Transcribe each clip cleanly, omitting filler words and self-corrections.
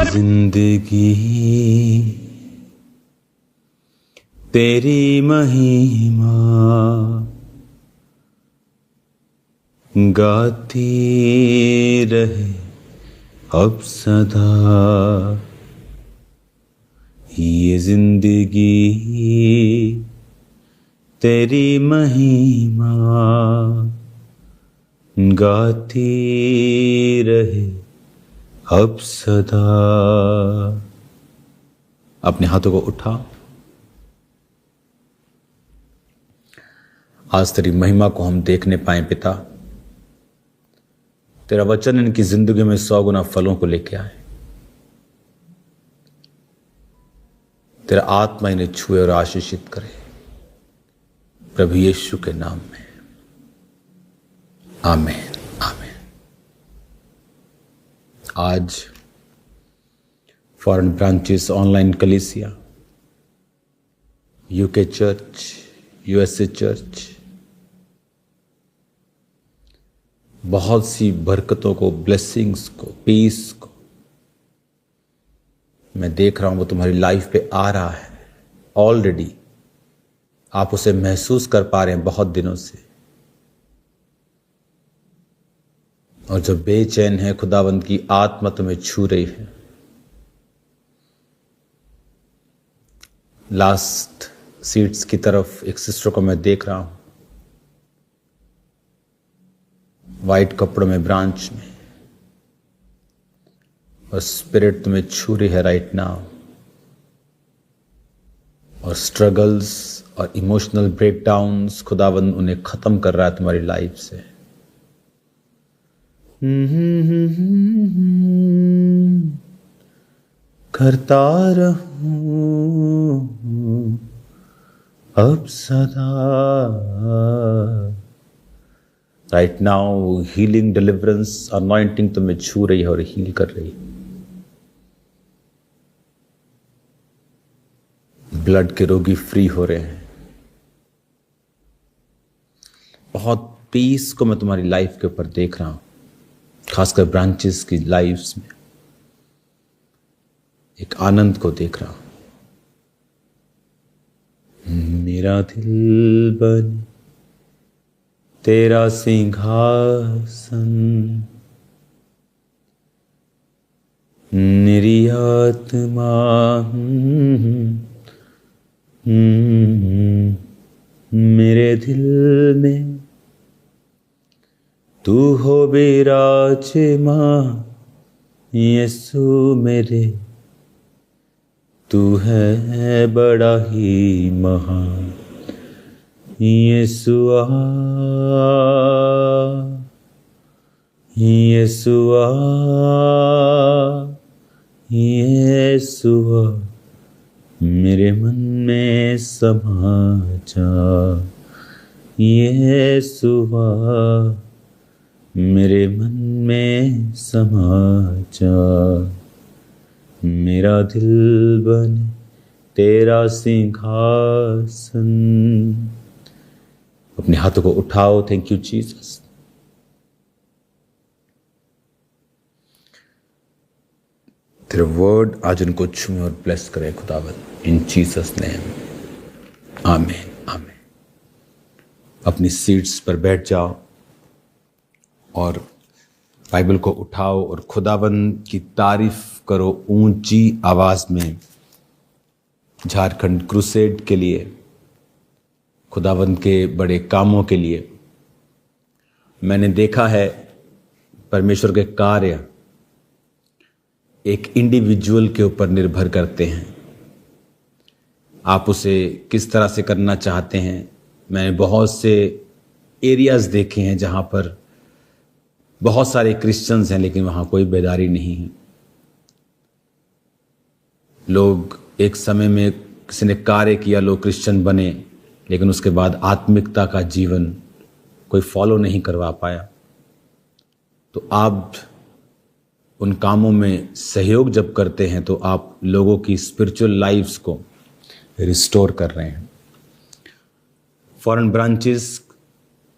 जिंदगी तेरी महिमा गाती रहे अब सदा। ये जिंदगी तेरी महिमा गाती रहे अब सदा। अपने हाथों को उठा। आज तेरी महिमा को हम देखने पाए पिता। तेरा वचन इनकी जिंदगी में 100 गुना फलों को लेके आए। तेरा आत्मा इन्हें छुए और आशीषित करे प्रभु यीशु के नाम में, आमीन आमीन। आज फॉरेन ब्रांचेस, ऑनलाइन कलीसिया, यूके चर्च, यूएसए चर्च, बहुत सी बरकतों को, ब्लेसिंग्स को, पीस को मैं देख रहा हूं वो तुम्हारी लाइफ पे आ रहा है। ऑलरेडी आप उसे महसूस कर पा रहे हैं बहुत दिनों से। और जो बेचैन है, खुदावंद की आत्मा तुम्हें छू रही है। लास्ट सीट्स की तरफ एक सिस्टर को मैं देख रहा हूं, वाइट कपड़ों में, ब्रांच में, और स्पिरिट तुम्हें छू रही है राइट नाउ। और स्ट्रगल्स और इमोशनल ब्रेकडाउन्स खुदावंद उन्हें खत्म कर रहा है तुम्हारी लाइफ से। करता रहूं अब सदा। Right now healing, deliverance, anointing तुम्हें छू रही है और हील कर रही है। ब्लड के रोगी फ्री हो रहे हैं। बहुत पीस को मैं तुम्हारी लाइफ के ऊपर देख रहा हूं, खासकर ब्रांचेस की लाइफ्स में एक आनंद को देख रहा हूं। मेरा दिल बन तेरा सिंहासन, मेरी आत्मा मेरे दिल में तू हो विराजमान। यीशु मेरे, तू है बड़ा ही महान। यीशुआ यीशुआ यीशुआ, मेरे मन में समा जा। यीशुआ, मेरे मन में समा जा। मेरा दिल बने तेरा सिंहासन। अपने हाथों को उठाओ। Thank you Jesus. तेरा वर्ड आज उनको छुए और ब्लेस करे खुदावंद, इन जीसस नेम, आमीन आमीन। अपनी सीट्स पर बैठ जाओ और बाइबल को उठाओ और खुदावंद की तारीफ करो ऊंची आवाज में। झारखंड क्रूसेड के लिए, खुदावंद के बड़े कामों के लिए। मैंने देखा है परमेश्वर के कार्य एक इंडिविजुअल के ऊपर निर्भर करते हैं। आप उसे किस तरह से करना चाहते हैं। मैंने बहुत से एरियाज देखे हैं जहां पर बहुत सारे क्रिश्चियंस हैं लेकिन वहां कोई बेदारी नहीं है। लोग एक समय में किसी ने कार्य किया, लोग क्रिश्चियन बने, लेकिन उसके बाद आत्मिकता का जीवन कोई फॉलो नहीं करवा पाया। तो आप उन कामों में सहयोग जब करते हैं तो आप लोगों की स्पिरिचुअल लाइफ्स को रिस्टोर कर रहे हैं। फॉरेन ब्रांचेस,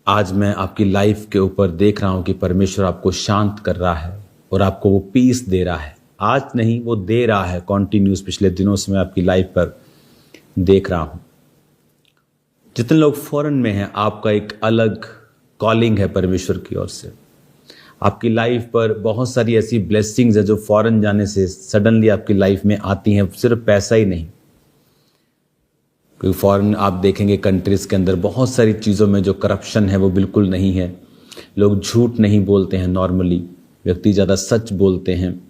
आज मैं आपकी लाइफ के ऊपर देख रहा हूं कि परमेश्वर आपको शांत कर रहा है और आपको वो पीस दे रहा है, आज नहीं, वो दे रहा है कॉन्टिन्यूस। पिछले दिनों से मैं आपकी लाइफ पर देख रहा हूं। जितने लोग फॉरेन में हैं, आपका एक अलग कॉलिंग है परमेश्वर की ओर से। आपकी लाइफ पर बहुत सारी ऐसी ब्लेसिंग्स है जो फॉरेन जाने से सडनली आपकी लाइफ में आती हैं। सिर्फ पैसा ही नहीं, क्योंकि फॉरेन आप देखेंगे कंट्रीज के अंदर बहुत सारी चीज़ों में जो करप्शन है वो बिल्कुल नहीं है। लोग झूठ नहीं बोलते हैं, नॉर्मली व्यक्ति ज़्यादा सच बोलते हैं,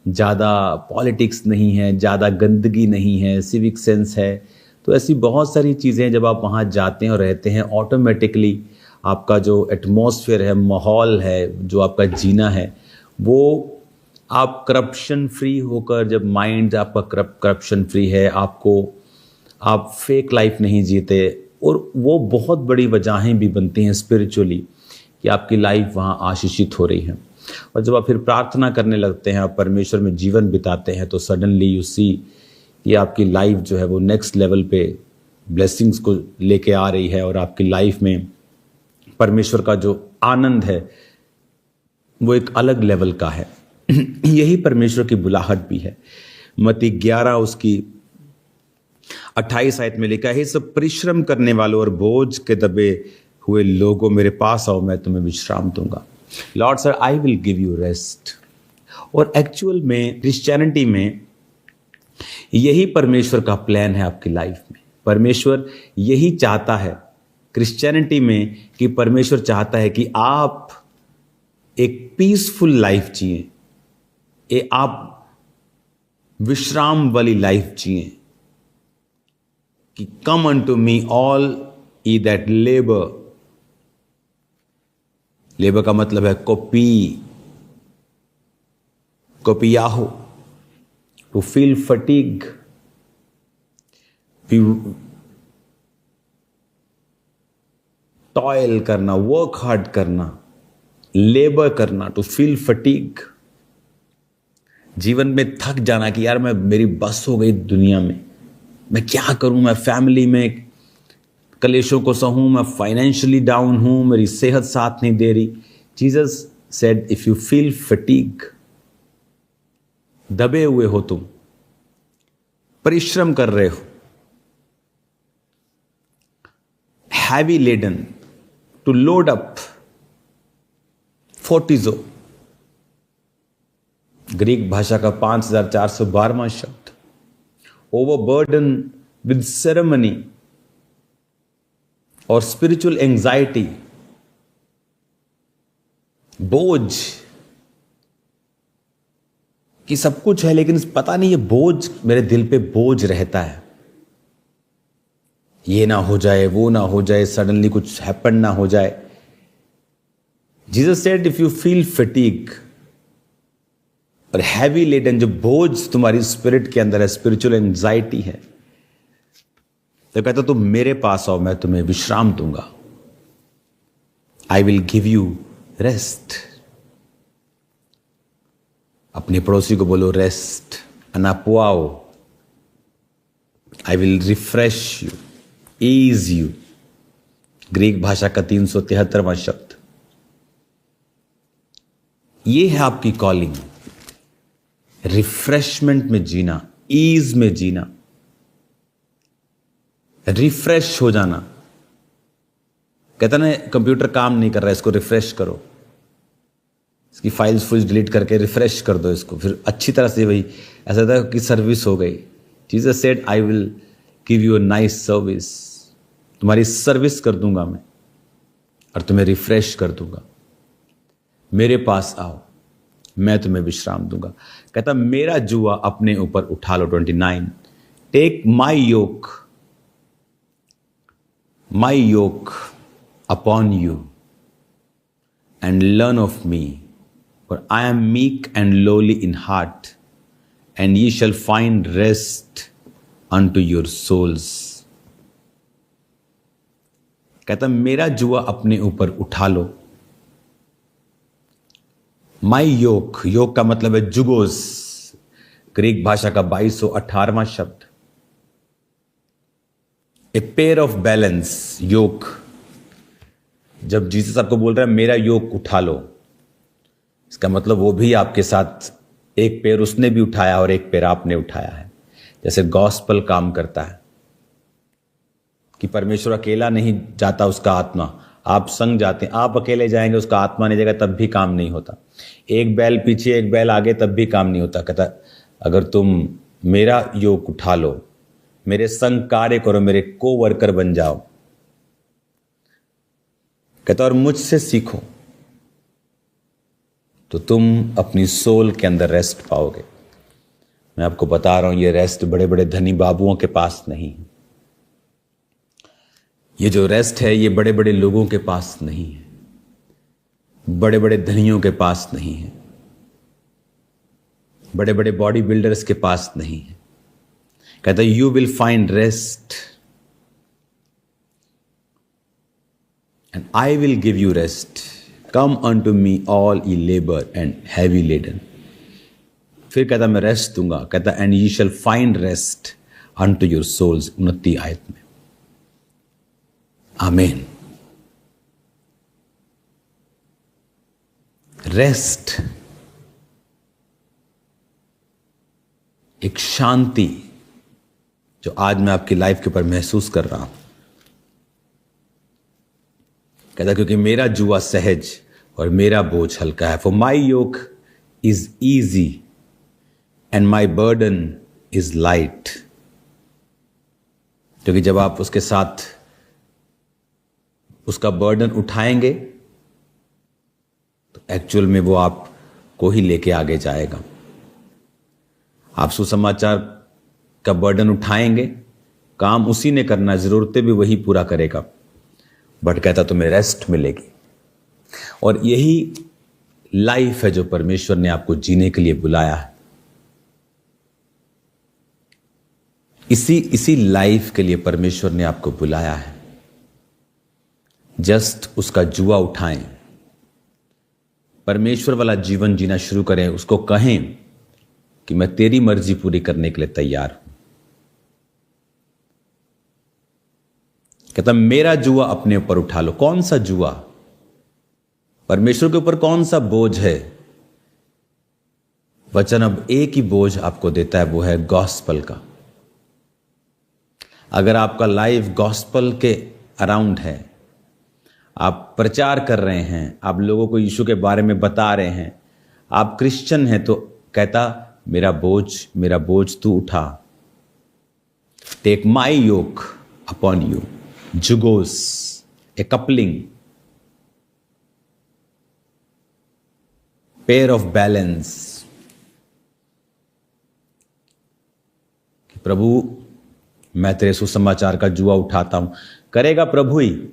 ज़्यादा पॉलिटिक्स नहीं है, ज़्यादा गंदगी नहीं है, सिविक सेंस है। तो ऐसी बहुत सारी चीज़ें जब आप वहाँ जाते हैं और रहते हैं, ऑटोमेटिकली आपका जो एटमॉस्फेयर है, माहौल है, जो आपका जीना है, वो आप करप्शन फ्री होकर, जब माइंड आपका करप्शन फ्री है, आप फेक लाइफ नहीं जीते। और वो बहुत बड़ी वजहें भी बनती हैं स्पिरिचुअली कि आपकी लाइफ वहाँ आशीषित हो रही है। और जब आप फिर प्रार्थना करने लगते हैं, आप परमेश्वर में जीवन बिताते हैं, तो सडनली यू सी कि आपकी लाइफ जो है वो नेक्स्ट लेवल पे ब्लेसिंग्स को लेके आ रही है। और आपकी लाइफ में परमेश्वर का जो आनंद है वो एक अलग लेवल का है। यही परमेश्वर की बुलाहट भी है। मत्ती 11 उसकी 28 आयत में लिखा है, सब परिश्रम करने वालों और बोझ के दबे हुए लोगों, मेरे पास आओ, मैं तुम्हें विश्राम दूंगा। Lord sir, I will give you rest. और एक्चुअल में क्रिश्चियनिटी में यही परमेश्वर का प्लान है आपकी लाइफ में। परमेश्वर यही चाहता है क्रिश्चियनिटी में कि परमेश्वर चाहता है कि आप एक पीसफुल लाइफ जिए, आप विश्राम वाली लाइफ जिए। कि come unto me all ye that labour. Labour का मतलब है कोपियाहो, टू फील फटीग, टॉयल करना, वर्क हार्ड करना, लेबर करना, टू फील फटीग। जीवन में थक जाना कि यार मेरी बस हो गई दुनिया में, मैं क्या करूं, मैं फैमिली में कलेशों को सहूं, मैं फाइनेंशियली डाउन हूं, मेरी सेहत साथ नहीं दे रही। Jesus said, if you feel fatigue, दबे हुए हो तुम, परिश्रम कर रहे हो, heavy laden, to load up, फोर्टिजो, ग्रीक भाषा का 5412वां शब्द, ओवरबर्डन विद सेरेमनी और स्पिरिचुअल एंजाइटी, बोझ कि सब कुछ है लेकिन पता नहीं ये बोझ मेरे दिल पे बोझ रहता है, ये ना हो जाए, वो ना हो जाए, सडनली कुछ हैपन ना हो जाए। Jesus said, if you feel fatigue और हैवी लेडन, जो बोझ तुम्हारी स्पिरिट के अंदर है, स्पिरिचुअल एंजाइटी है, तो कहता तुम मेरे पास आओ, मैं तुम्हें विश्राम दूंगा। I will give you rest. अपने पड़ोसी को बोलो रेस्ट, अनापुआओ। I will refresh you, ease you, Greek भाषा का 373वां शब्द। ये है आपकी कॉलिंग, रिफ्रेशमेंट में जीना, ईज में जीना, रिफ्रेश हो जाना। कहता ना कंप्यूटर काम नहीं कर रहा है, इसको रिफ्रेश करो, इसकी फाइल्स फुल्स डिलीट करके रिफ्रेश कर दो इसको, फिर अच्छी तरह से वही ऐसा था कि सर्विस हो गई। Jesus said, I will give you a nice service. तुम्हारी सर्विस कर दूंगा मैं और तुम्हें रिफ्रेश कर दूंगा। मेरे पास आओ, मैं तुम्हें विश्राम दूंगा। कहता मेरा जुआ अपने ऊपर उठा लो। 29, take my yoke upon you and learn of me, for I am meek and lowly in heart, and ye shall find rest unto your souls. कहता मेरा जुआ अपने ऊपर उठा लो। माई योक, योग का मतलब है जुगोस, ग्रीक भाषा का 2218वां शब्द। ए पेयर ऑफ बैलेंस, योग। जब जीसस आपको बोल रहा है मेरा योग उठा लो, इसका मतलब वो भी आपके साथ एक पैर उसने भी उठाया और एक पैर आपने उठाया है। जैसे गॉस्पल काम करता है कि परमेश्वर अकेला नहीं जाता, उसका आत्मा, आप संग जाते हैं। आप अकेले जाएंगे, उसका आत्मा नहीं जाएगा, तब भी काम नहीं होता। एक बैल पीछे एक बैल आगे, तब भी काम नहीं होता। कहता अगर तुम मेरा योग उठा लो, मेरे संग कार्य करो, मेरे को वर्कर बन जाओ, कहता और मुझसे सीखो, तो तुम अपनी सोल के अंदर रेस्ट पाओगे। मैं आपको बता रहा हूं, ये रेस्ट बड़े बड़े धनी बाबुओं के पास नहीं है। ये जो रेस्ट है, ये बड़े बड़े लोगों के पास नहीं है, बड़े बड़े धनियों के पास नहीं है, बड़े बड़े बॉडी बिल्डर्स के पास नहीं है। कहता you will find rest and I will give you rest. Come unto me all ye labor and heavy laden। फिर कहता मैं रेस्ट दूंगा, कहता and ye shall find rest unto your souls। 29 आयत में। आमीन। रेस्ट एक शांति जो आज मैं आपकी लाइफ के ऊपर महसूस कर रहा हूं। कहता क्योंकि मेरा जुआ सहज और मेरा बोझ हल्का है। For my yoke is easy and my burden is light. क्योंकि जब आप उसके साथ उसका बर्डन उठाएंगे तो एक्चुअल में वो आपको ही लेके आगे जाएगा। आप सुसमाचार का बर्डन उठाएंगे, काम उसी ने करना है, जरूरतें भी वही पूरा करेगा, बट कहता तुम्हें रेस्ट मिलेगी। और यही लाइफ है जो परमेश्वर ने आपको जीने के लिए बुलाया है। इसी लाइफ के लिए परमेश्वर ने आपको बुलाया है। जस्ट उसका जुआ उठाएं, परमेश्वर वाला जीवन जीना शुरू करें। उसको कहें कि मैं तेरी मर्जी पूरी करने के लिए तैयार हूं। कहता मेरा जुआ अपने ऊपर उठा लो। कौन सा जुआ? परमेश्वर के ऊपर कौन सा बोझ है? वचन अब एक ही बोझ आपको देता है, वो है गॉस्पल का। अगर आपका लाइफ गॉस्पल के अराउंड है, आप प्रचार कर रहे हैं, आप लोगों को यीशु के बारे में बता रहे हैं, आप क्रिश्चियन हैं, तो कहता मेरा बोझ तू उठा। Take my yoke upon you. जुगोस, a coupling, pair of balance. प्रभु मैं तेरे सुसमाचार का जुआ उठाता हूं। करेगा प्रभु ही।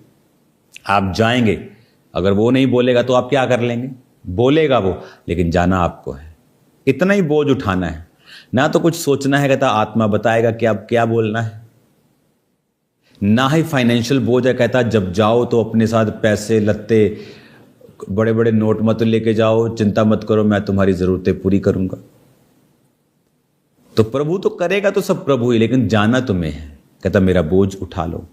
आप जाएंगे, अगर वो नहीं बोलेगा तो आप क्या कर लेंगे? बोलेगा वो, लेकिन जाना आपको है। इतना ही बोझ उठाना है, ना तो कुछ सोचना है। कहता आत्मा बताएगा कि आप क्या बोलना है। ना ही फाइनेंशियल बोझ है। कहता जब जाओ तो अपने साथ पैसे लत्ते बड़े बड़े नोट मत लेके जाओ, चिंता मत करो, मैं तुम्हारी जरूरतें पूरी करूंगा। तो प्रभु तो करेगा, तो सब प्रभु ही, लेकिन जाना तुम्हें है। कहता मेरा बोझ उठा लो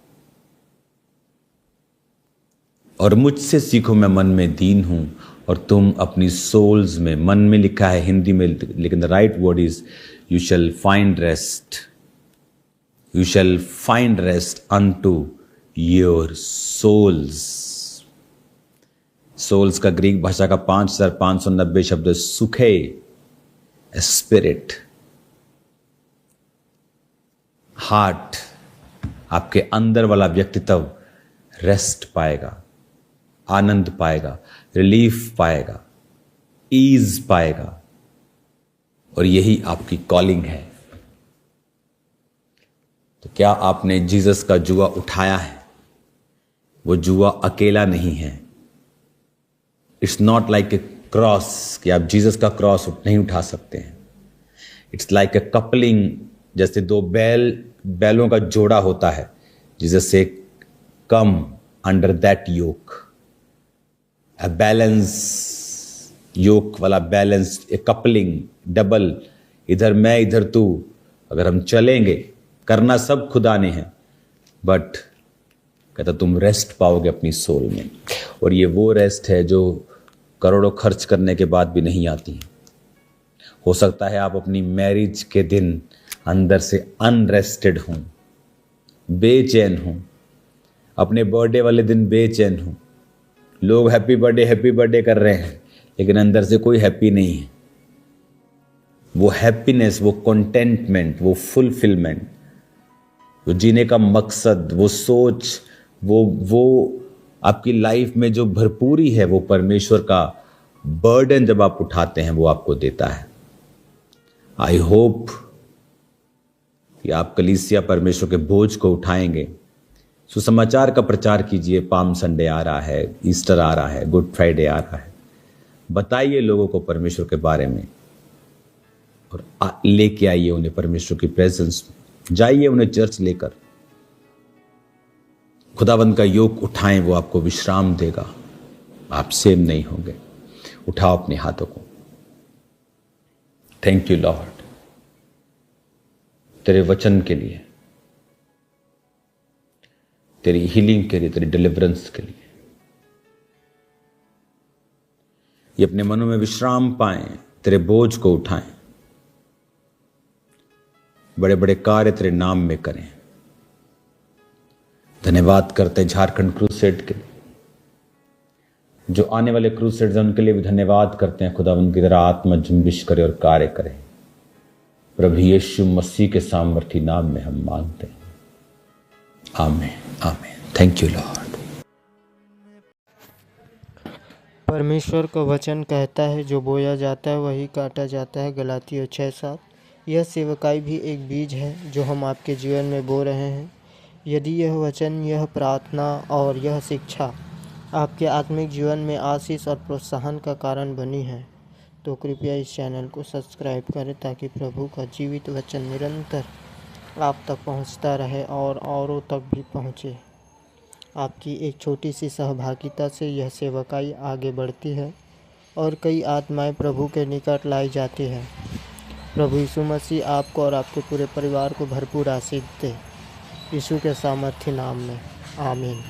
और मुझसे सीखो, मैं मन में दीन हूं और तुम अपनी सोल्स में। मन में लिखा है हिंदी में, लेकिन the right word is you shall find rest. You shall find rest unto your souls. Souls का ग्रीक भाषा का 5590 शब्द सुखे, स्पिरिट, हार्ट। आपके अंदर वाला व्यक्तित्व रेस्ट पाएगा, आनंद पाएगा, रिलीफ पाएगा, ईज पाएगा। और यही आपकी कॉलिंग है। तो क्या आपने जीसस का जुआ उठाया है? वो जुआ अकेला नहीं है। It's not like a cross कि आप जीसस का क्रॉस नहीं उठा सकते हैं। इट्स लाइक ए कपलिंग, जैसे दो बैलों का जोड़ा होता है। जीसस से come under that yoke, a balance yoke वाला बैलेंस, ए कपलिंग, डबल, इधर मैं इधर तू। अगर हम चलेंगे, करना सब खुदा ने है, बट कहता तुम रेस्ट पाओगे अपनी सोल में। और ये वो रेस्ट है जो करोड़ों खर्च करने के बाद भी नहीं आती है। हो सकता है आप अपनी मैरिज के दिन अंदर से अनरेस्टेड हों, बेचैन हों, अपने बर्थडे वाले दिन बेचैन हों। लोग हैप्पी बर्थडे कर रहे हैं, लेकिन अंदर से कोई हैप्पी नहीं है। वो हैप्पीनेस, वो कंटेंटमेंट, वो फुलफिलमेंट, वो जीने का मकसद, वो सोच, वो आपकी लाइफ में जो भरपूरी है, वो परमेश्वर का बर्डन जब आप उठाते हैं वो आपको देता है। आई होप कि आप कलीसिया परमेश्वर के बोझ को उठाएंगे। सुसमाचार का प्रचार कीजिए। पाम संडे आ रहा है, ईस्टर आ रहा है, गुड फ्राइडे आ रहा है। बताइए लोगों को परमेश्वर के बारे में और लेके आइए उन्हें परमेश्वर की प्रेजेंस में। जाइए उन्हें चर्च लेकर, खुदावंद का योग उठाएं, वो आपको विश्राम देगा, आप सेम नहीं होंगे। उठाओ अपने हाथों को। थैंक यू लॉर्ड तेरे वचन के लिए, तेरी हीलिंग के लिए, तेरी डिलीवरेंस के लिए। ये अपने मनों में विश्राम पाएं, तेरे बोझ को उठाएं, बड़े बड़े कार्य तेरे नाम में करें। धन्यवाद करते हैं झारखंड क्रूसेड के लिए, जो आने वाले क्रूसेड्स हैं उनके लिए भी धन्यवाद करते हैं। खुदा उनकी तरह आत्मा जुम्बिश करे और कार्य करे। प्रभु यीशु मसीह के सामर्थी नाम में हम मांगते हैं, आमीन आमीन। Thank you Lord. परमेश्वर का वचन कहता है, जो बोया जाता है वही काटा जाता है। गलातियों 6:7। यह सेवकाई भी एक बीज है जो हम आपके जीवन में बो रहे हैं। यदि यह वचन, यह प्रार्थना और यह शिक्षा आपके आत्मिक जीवन में आशीष और प्रोत्साहन का कारण बनी है, तो कृपया इस चैनल को सब्सक्राइब करें, ताकि प्रभु का जीवित वचन निरंतर आप तक पहुंचता रहे और औरों तक भी पहुंचे। आपकी एक छोटी सी सहभागिता से यह सेवकाई आगे बढ़ती है और कई आत्माएं प्रभु के निकट लाई जाती हैं। प्रभु यीशु मसीह आपको और आपके पूरे परिवार को भरपूर आशीष दे। यीशु के सामर्थ्य नाम में, आमीन।